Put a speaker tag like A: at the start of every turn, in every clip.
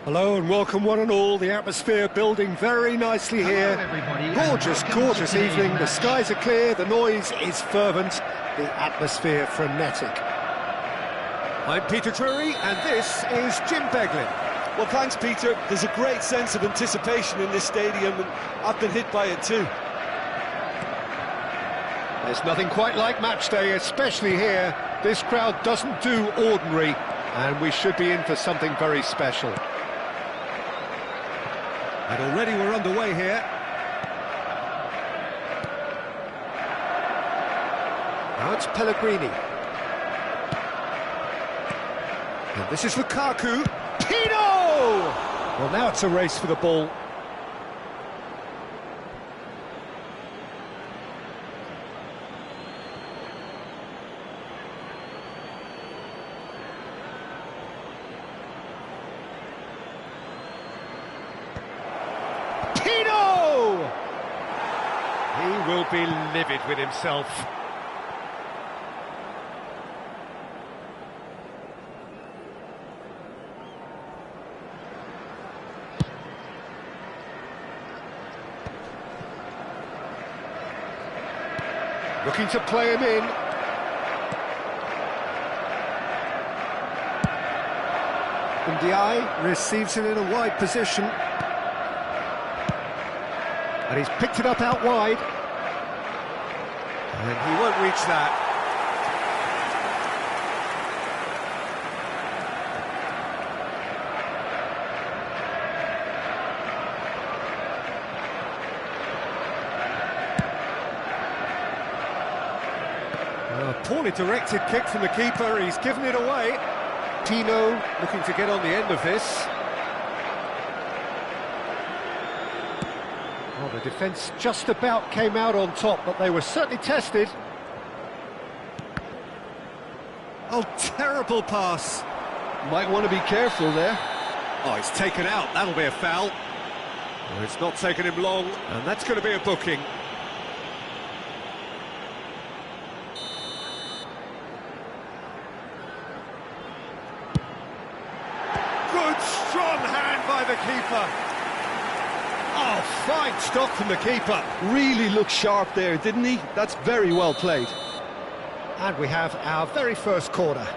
A: Hello and welcome one and all. The atmosphere building very nicely here. Gorgeous, gorgeous evening. The skies are clear, the noise is fervent, the atmosphere frenetic. I'm Peter Drury and this is Jim Beglin.
B: Well, thanks, Peter. There's a great sense of anticipation in this stadium, and I've been hit by it too.
A: There's nothing quite like match day, especially here. This crowd doesn't do ordinary, and we should be in for something very special. And already we're underway here. Now it's Pellegrini. And this is Lukaku. Pino! Well, now it's a race for the ball. Pino! He will be livid with himself. Looking to play him in. Ndiaye receives it in a wide position. And he's picked it up out wide. And he won't reach that. A poorly directed kick from the keeper, he's given it away. Pino looking to get on the end of this. Well, the defence just about came out on top, but they were certainly tested. Oh, terrible pass.
B: Might want to be careful there.
A: Oh, it's taken out, that'll be a foul. Well, it's not taken him long, and that's going to be a booking. Good, strong hand by the keeper. Oh, fine stop from the keeper.
B: Really looked sharp there, didn't he? That's very well played.
A: And we have our very first corner.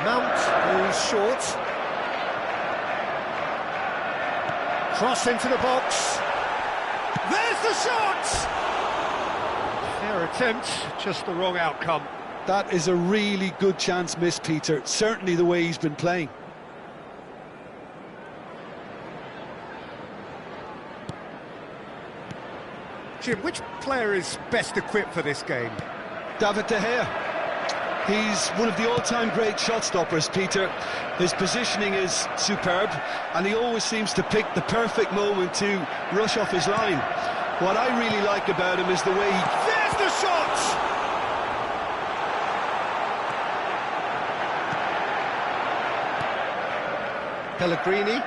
A: Mount goes short. Cross into the box. There's the shot! Fair attempt, just the wrong outcome.
B: That is a really good chance missed, Peter. Certainly the way he's been playing.
A: Jim, which player is best equipped for this game?
B: David De Gea. He's one of the all-time great shot stoppers, Peter. His positioning is superb, and he always seems to pick the perfect moment to rush off his line. What I really like about him is the way he...
A: There's the shot! Pellegrini.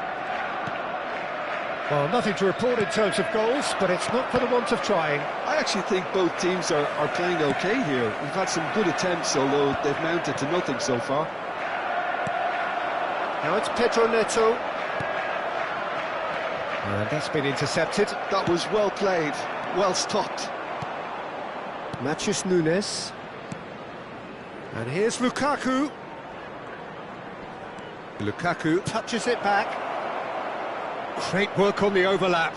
A: Well, nothing to report in terms of goals, but it's not for the want of trying.
B: I actually think both teams are playing okay here. We've had some good attempts, although they've mounted to nothing so far.
A: Now it's Pedro Neto. And that's been intercepted.
B: That was well played, well stopped.
A: Matheus Nunes. And here's Lukaku. Lukaku touches it back. Great work on the overlap.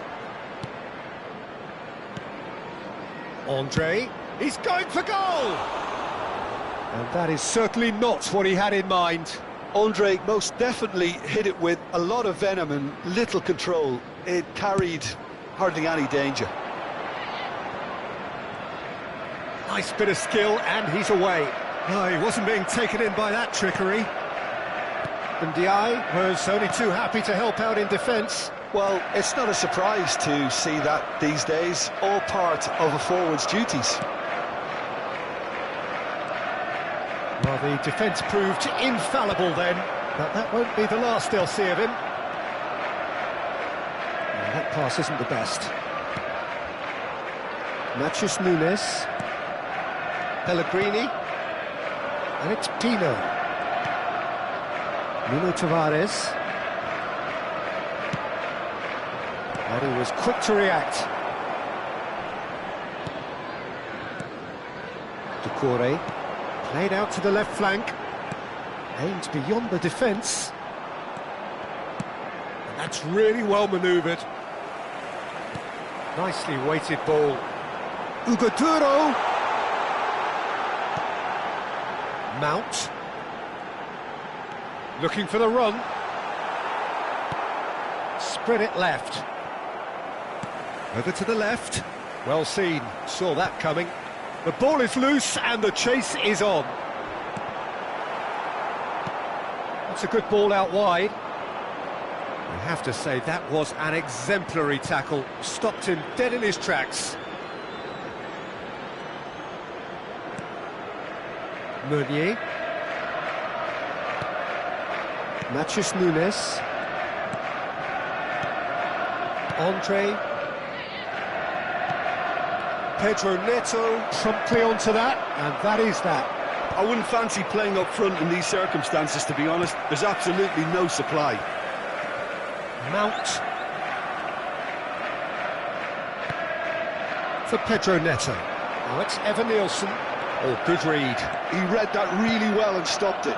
A: Andre, he's going for goal! And that is certainly not what he had in mind.
B: Andre most definitely hit it with a lot of venom and little control. It carried hardly any danger.
A: Nice bit of skill, and he's away. Oh, he wasn't being taken in by that trickery. Ndiaye was only too happy to help out in defence.
B: Well, it's not a surprise to see that these days, all part of a forward's duties.
A: Well, the defence proved infallible then, but that won't be the last they'll see of him. Well, that pass isn't the best. Matheus Nunes. Pellegrini. And it's Pino. Nuno Tavares. And he was quick to react. Doucouré, played out to the left flank. Aimed beyond the defence. And that's really well manoeuvred. Nicely weighted ball. Ugaduro. Mount. Looking for the run. Spread it left. Over to the left. Well seen, saw that coming. The ball is loose and the chase is on. That's a good ball out wide. I have to say that was an exemplary tackle. Stopped him dead in his tracks. Meunier. Matheus Nunes. Andre. Pedro Neto promptly onto that, and that is that.
B: I wouldn't fancy playing up front in these circumstances, to be honest. There's absolutely no supply.
A: Mount. For Pedro Neto. Now it's Evan Nielsen. Oh, good read.
B: He read that really well and stopped it.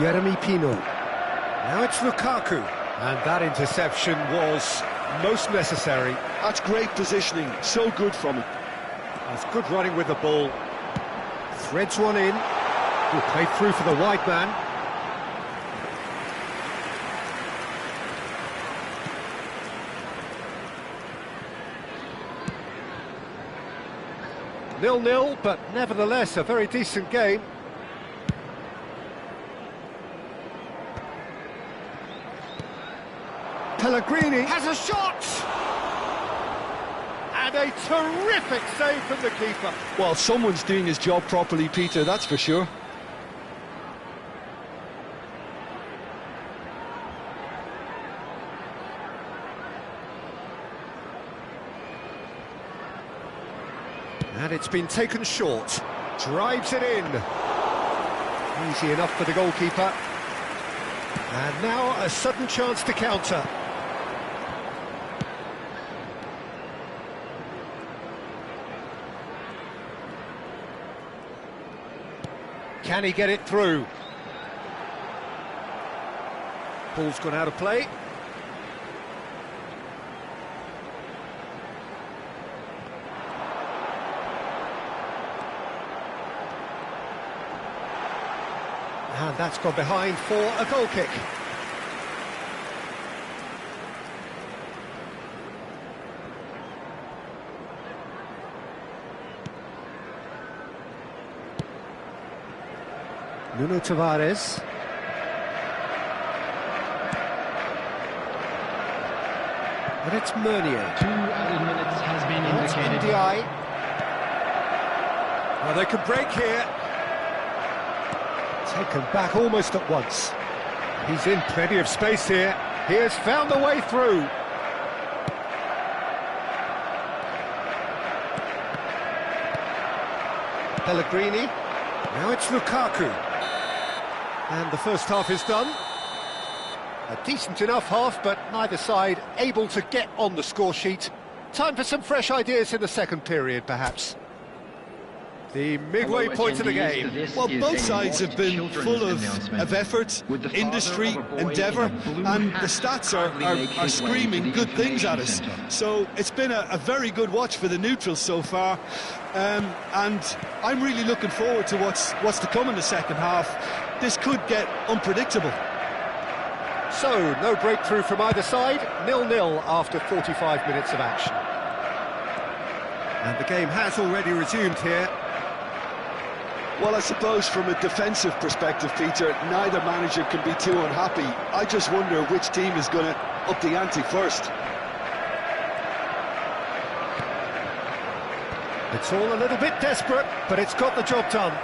A: Yeremy Pino. Now it's Lukaku. And that interception was most necessary.
B: That's great positioning, so good from him.
A: That's good running with the ball. Threads one in. Will play through for the wide man. Nil-nil, but nevertheless a very decent game. Pellegrini has a shot! And a terrific save from the keeper.
B: Well, someone's doing his job properly, Peter, that's for sure.
A: And it's been taken short. Drives it in. Easy enough for the goalkeeper. And now a sudden chance to counter. Can he get it through? Ball's gone out of play. And that's gone behind for a goal kick. Nuno Tavares. And it's Meunier.
C: 2 added minutes has been indicated.
A: Ndiaye. Well, they could break here. Taken back almost at once. He's in plenty of space here. He has found the way through. Pellegrini. Now it's Lukaku. And the first half is done. A decent enough half, but neither side able to get on the score sheet. Time for some fresh ideas in the second period, perhaps. The midway point of the game.
B: Well, both sides have been full of effort, industry, endeavour, and the stats are screaming good things at us. So it's been a very good watch for the neutrals so far, and I'm really looking forward to what's to come in the second half. This could get unpredictable.
A: So, no breakthrough from either side, 0-0 after 45 minutes of action. And the game has already resumed here.
B: Well, I suppose from a defensive perspective, Peter, neither manager can be too unhappy. I just wonder which team is going to up the ante first.
A: It's all a little bit desperate, but it's got the job done.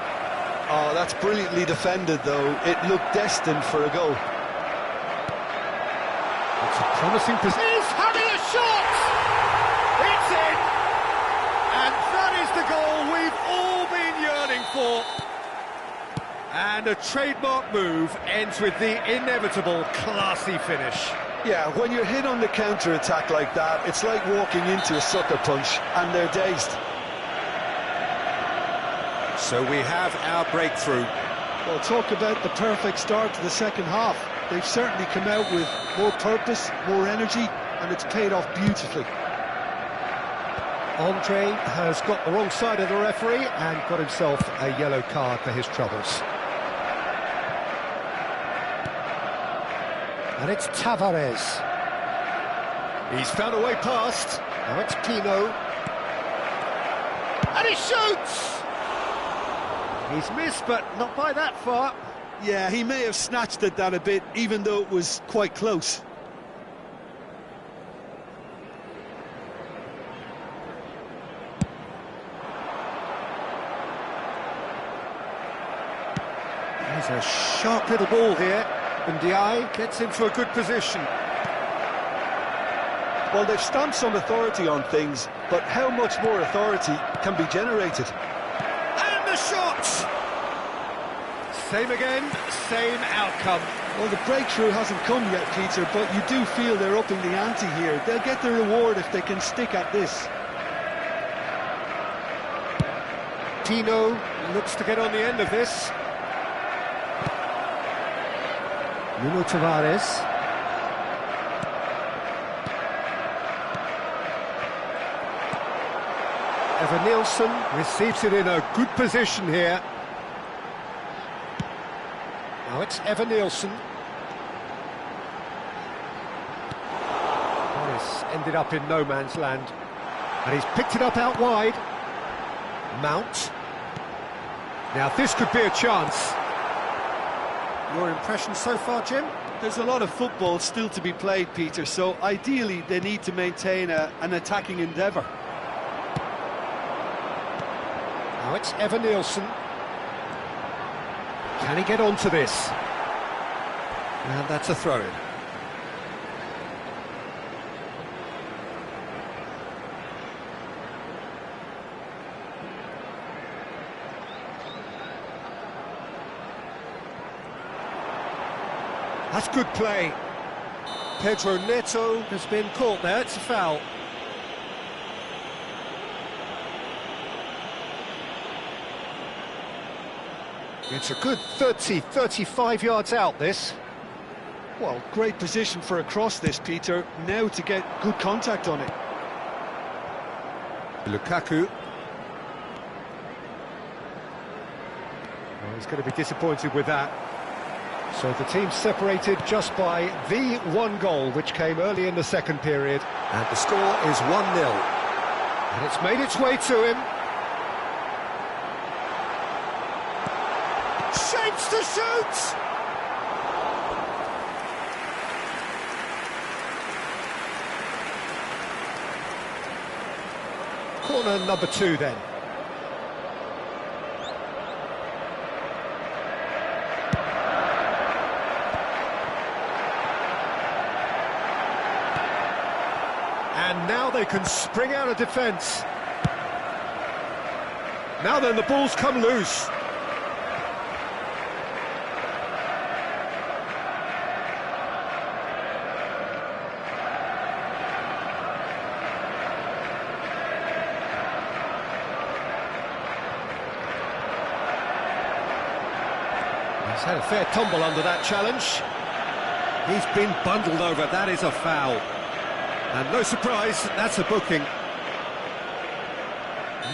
B: Oh, that's brilliantly defended, though. It looked destined for a goal.
A: It's a promising position. He's having a shot! It's in! And that is the goal we've all been yearning for. And a trademark move ends with the inevitable classy finish.
B: Yeah, when you're hit on the counter-attack like that, it's like walking into a sucker punch, and they're dazed.
A: So we have our breakthrough.
B: Well, talk about the perfect start to the second half. They've certainly come out with more purpose, more energy, and it's paid off beautifully.
A: Andre has got the wrong side of the referee and got himself a yellow card for his troubles. And it's Tavares. He's found a way past. Now it's Pino. And he shoots! He's missed, but not by that far.
B: Yeah, he may have snatched at that a bit, even though it was quite close.
A: There's a sharp little ball here, and Ndiaye gets into a good position.
B: Well, they've stamped some authority on things, but how much more authority can be generated?
A: And the shot! Same again, same outcome.
B: Well, the breakthrough hasn't come yet, Peter, but you do feel they're upping the ante here. They'll get the reward if they can stick at this.
A: Pino looks to get on the end of this. Nuno Tavares. Evan Nielsen receives it in a good position here. Now it's Evan Nielsen. Morris ended up in no man's land. And he's picked it up out wide. Mount. Now this could be a chance. Your impression so far, Jim?
B: There's a lot of football still to be played, Peter, so ideally they need to maintain an attacking endeavour.
A: Now it's Evan Nielsen. Can he get onto this? And that's a throw-in. That's good play. Pedro Neto has been caught there, it's a foul. It's a good 30, 35 yards out, this.
B: Well, great position for a cross this, Peter. Now to get good contact on it.
A: Lukaku. Well, he's going to be disappointed with that. So the team separated just by the one goal, which came early in the second period. And the score is 1-0. And it's made its way to him. Shapes to shoot! Corner number 2 then. And now they can spring out of defence. Now then, the ball's come loose. He's had a fair tumble under that challenge. He's been bundled over, that is a foul. And no surprise, that's a booking.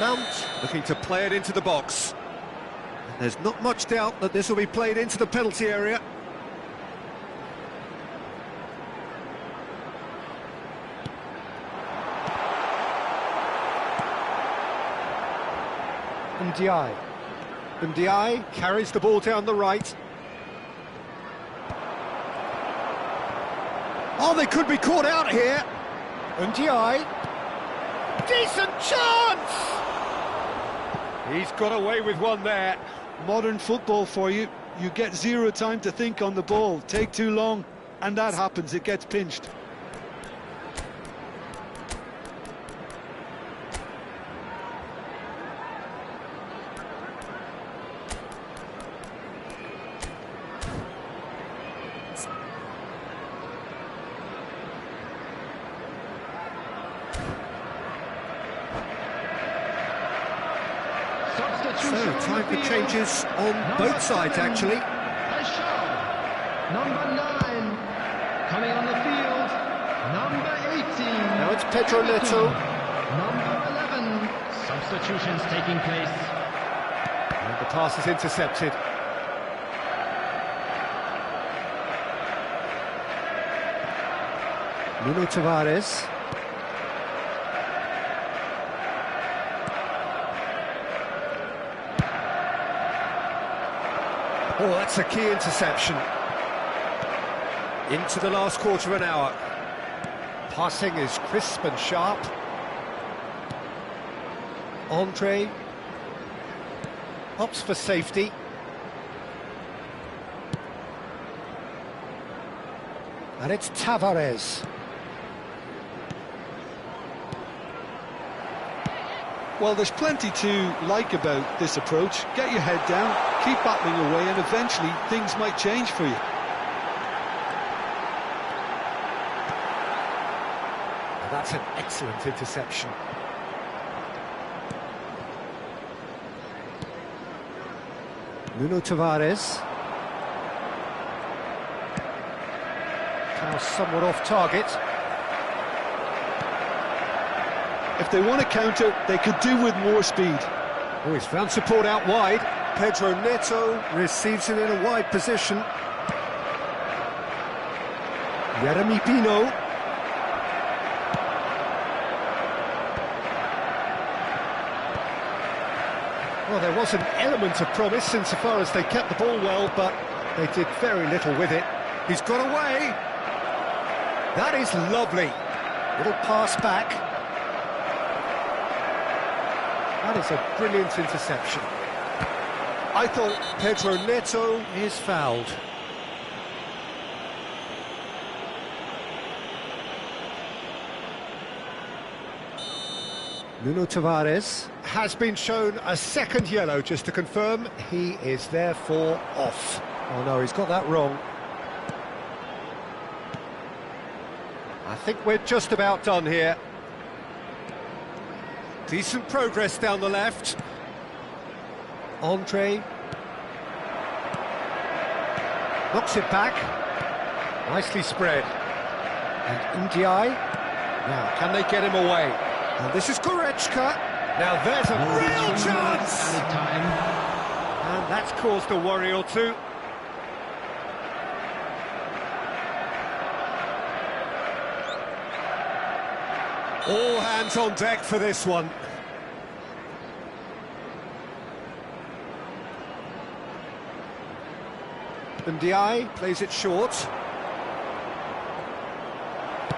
A: Mount looking to play it into the box. And there's not much doubt that this will be played into the penalty area. Ndiaye. Ndiaye carries the ball down the right. Oh, they could be caught out here. Ndiaye. Decent chance! He's got away with one there.
B: Modern football for you. You get zero time to think on the ball. Take too long, and that happens. It gets pinched.
A: So, time for changes on both sides, actually.
C: Number 9, coming on the field, number 18.
A: Now it's Pedro Neto.
C: Number 11. Substitutions taking place.
A: And the pass is intercepted. Nuno Tavares. Oh, that's a key interception. Into the last quarter of an hour. Passing is crisp and sharp. Andre opts for safety. And it's Tavares.
B: Well, there's plenty to like about this approach. Get your head down, keep battling away, and eventually things might change for you.
A: That's an excellent interception. Nuno Tavares. Now somewhat off target.
B: If they want to counter, they could do with more speed.
A: Oh, he's found support out wide. Pedro Neto receives it in a wide position. Jeremy Pino. Well, there was an element of promise insofar as they kept the ball well, but they did very little with it. He's got away. That is lovely. Little pass back. That is a brilliant interception. I thought Pedro Neto is fouled. Nuno Tavares has been shown a second yellow, just to confirm. He is therefore off. Oh no, he's got that wrong. I think we're just about done here. Decent progress down the left. Andre knocks it back. Nicely spread. And Ndiaye. Now, can they get him away? And this is Goretzka. Now there's a real chance! And that's caused a worry or two. All hands on deck for this one. Ndiaye plays it short.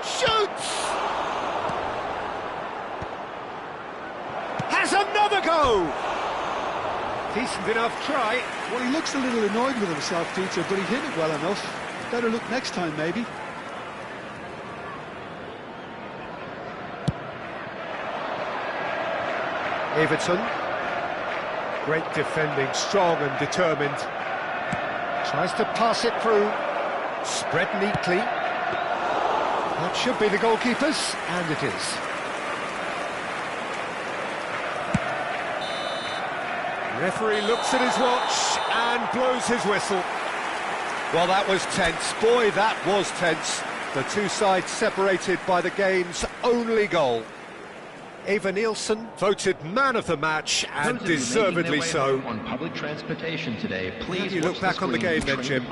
A: Shoots! Has another go! Decent enough try.
B: Well, he looks a little annoyed with himself, Peter, but he hit it well enough. Better look next time, maybe.
A: Everton. Great defending, strong and determined. Tries to pass it through. Spread neatly. That should be the goalkeeper's, and it is. Referee looks at his watch and blows his whistle. Well, that was tense. Boy, that was tense. The two sides separated by the game's only goal. Eva Nielsen voted man of the match, and deservedly so.
C: On public transportation today, please
A: you look back on the game then, Jim.